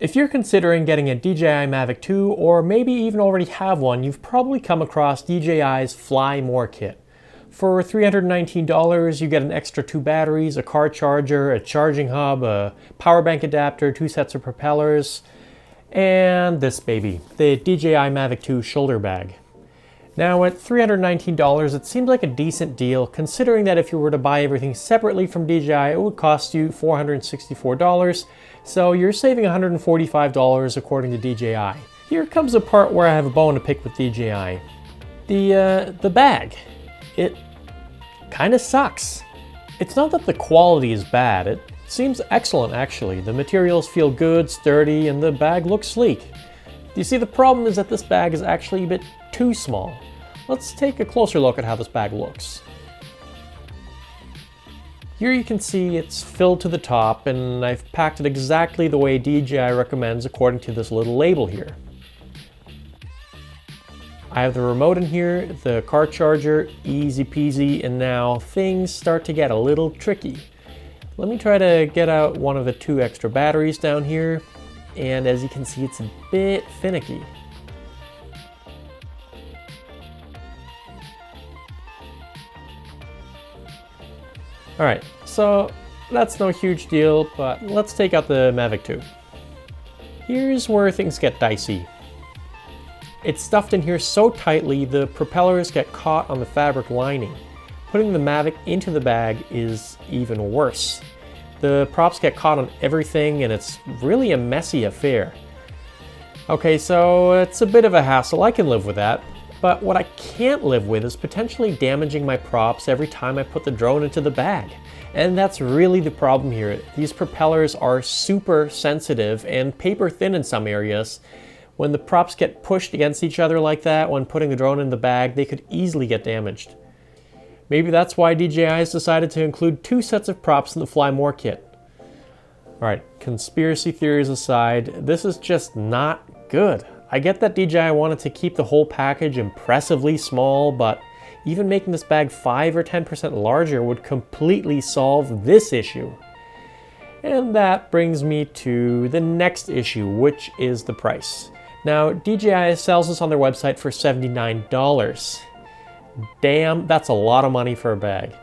If you're considering getting a DJI Mavic 2, or maybe even already have one, you've probably come across DJI's Fly More kit. For $319, you get an extra 2 batteries, a car charger, a charging hub, a power bank adapter, 2 sets of propellers, and this baby, the DJI Mavic 2 shoulder bag. Now at $319, it seems like a decent deal, considering that if you were to buy everything separately from DJI, it would cost you $464, so you're saving $145 according to DJI. Here comes the part where I have a bone to pick with DJI. The bag. It kind of sucks. It's not that the quality is bad, it seems excellent actually. The materials feel good, sturdy, and the bag looks sleek. You see, the problem is that this bag is actually a bit too small. Let's take a closer look at how this bag looks. Here you can see it's filled to the top, and I've packed it exactly the way DJI recommends according to this little label here. I have the remote in here, the car charger, easy peasy, and now things start to get a little tricky. Let me try to get out one of the 2 extra batteries down here, and as you can see, it's a bit finicky. Alright, so that's no huge deal, but let's take out the Mavic 2. Here's where things get dicey. It's stuffed in here so tightly the propellers get caught on the fabric lining. Putting the Mavic into the bag is even worse. The props get caught on everything and it's really a messy affair. Okay, so it's a bit of a hassle, I can live with that. But what I can't live with is potentially damaging my props every time I put the drone into the bag. And that's really the problem here. These propellers are super sensitive and paper thin in some areas. When the props get pushed against each other like that when putting the drone in the bag, they could easily get damaged. Maybe that's why DJI has decided to include 2 sets of props in the Fly More kit. Alright, conspiracy theories aside, this is just not good. I get that DJI wanted to keep the whole package impressively small, but even making this bag 5 or 10% larger would completely solve this issue. And that brings me to the next issue, which is the price. Now, DJI sells this on their website for $79. Damn, that's a lot of money for a bag.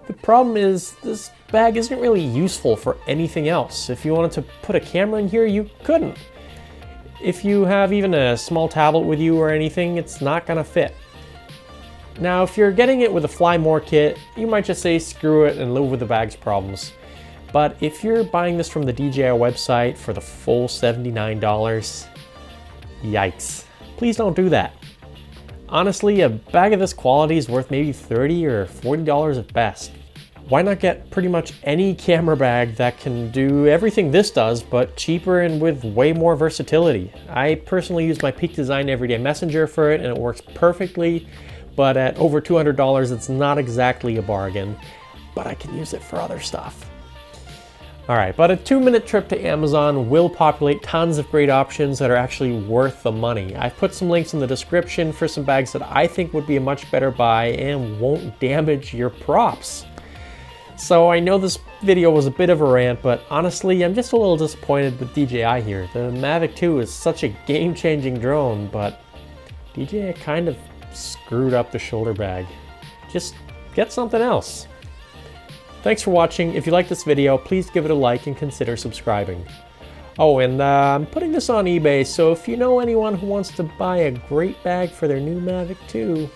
The problem is, this bag isn't really useful for anything else. If you wanted to put a camera in here, you couldn't. If you have even a small tablet with you or anything, it's not gonna fit. Now, if you're getting it with a Fly More kit, you might just say screw it and live with the bag's problems. But if you're buying this from the DJI website for the full $79, yikes. Please don't do that. Honestly, a bag of this quality is worth maybe $30 or $40 at best. Why not get pretty much any camera bag that can do everything this does, but cheaper and with way more versatility? I personally use my Peak Design Everyday Messenger for it and it works perfectly, but at over $200 it's not exactly a bargain, but I can use it for other stuff. Alright, but a 2-minute trip to Amazon will populate tons of great options that are actually worth the money. I've put some links in the description for some bags that I think would be a much better buy and won't damage your props. So I know this video was a bit of a rant, but honestly, I'm just a little disappointed with DJI here. The Mavic 2 is such a game-changing drone, but DJI kind of screwed up the shoulder bag. Just get something else. Thanks for watching. If you like this video, please give it a like and consider subscribing. Oh, and I'm putting this on eBay, so if you know anyone who wants to buy a great bag for their new Mavic 2,